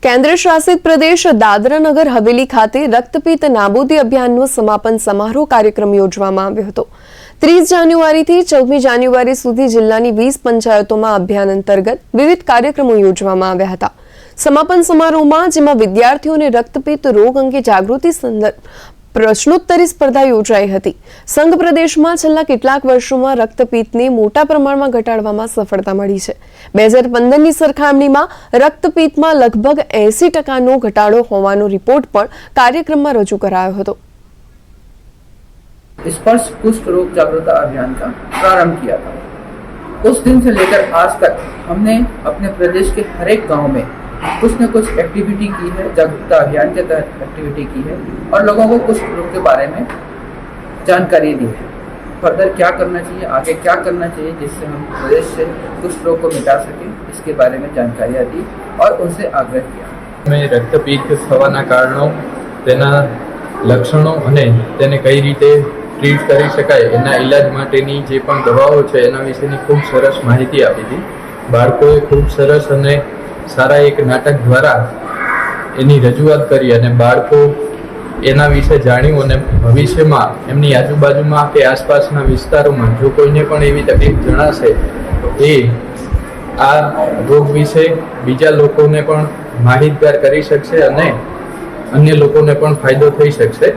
કેન્દ્ર શાસિત પ્રદેશ દાદરા નગર હવેલી ખાતે રક્તપિત્ત નાબૂદી અભિયાનનો સમાપન સમારોહ કાર્યક્રમ યોજવામાં આવ્યો હતો। 30 જાન્યુઆરીથી 14મી જાન્યુઆરી સુધી જિલ્લાની 20 પંચાયતોમાં અભિયાન અંતર્ગત વિવિધ કાર્યક્રમો યોજવામાં આવ્યા હતા। સમાપન સમારોહમાં જેમાં વિદ્યાર્થીઓને રક્તપિત્ત રોગ અંગે જાગૃતિ સંદર્ભ પ્રશ્નોત્તરી સ્પર્ધા યોજાઈ હતી। સંઘ પ્રદેશમાં છેલ્લા કેટલાક વર્ષોમાં રક્તપિત્તને મોટા પ્રમાણમાં ઘટાડવામાં સફળતા મળી છે। 2015ની સરખામણીમાં રક્તપિત્તમાં લગભગ 80% ઘટાડો હોવાનો રિપોર્ટ પણ કાર્યક્રમમાં રજૂ કરાયો હતો। स्पर्श कुष्ठ रोग जागरूकता अभियान का प्रारंभ किया था। उस दिन से लेकर आज तक हमने अपने प्रदेश के हर एक गांव में कुछ न कुछ एक्टिविटी की है, जागरूकता अभियान के तहत एक्टिविटी की है और लोगों को कुष्ठ रोग के बारे में जानकारी दी है। फर्दर क्या करना चाहिए, आगे क्या करना चाहिए जिससे हम प्रदेश से कुष्ठ रोग को मिटा सकें, इसके बारे में जानकारियाँ दी और उनसे आग्रह किया। मैं रक्तपित्त થવાના કારણો, તેના લક્ષણો અને તેને કઈ રીતે ટ્રીટ કરી શકાય એના ઇલાજ માટેની જે પણ દવાઓ છે એના વિશેની ખૂબ સરસ માહિતી આપી હતી। બાળકોએ ખૂબ સરસ અને સારા એક નાટક દ્વારા એની રજૂઆત કરી અને બાળકો એના વિશે જાણ્યું અને ભવિષ્યમાં એમની આજુબાજુમાં કે આસપાસના વિસ્તારોમાં જો કોઈને પણ એવી તકલીફ જણાશે તો એ આ રોગ વિશે બીજા લોકોને પણ માહિતગાર કરી શકશે અને અન્ય લોકોને પણ ફાયદો થઈ શકશે।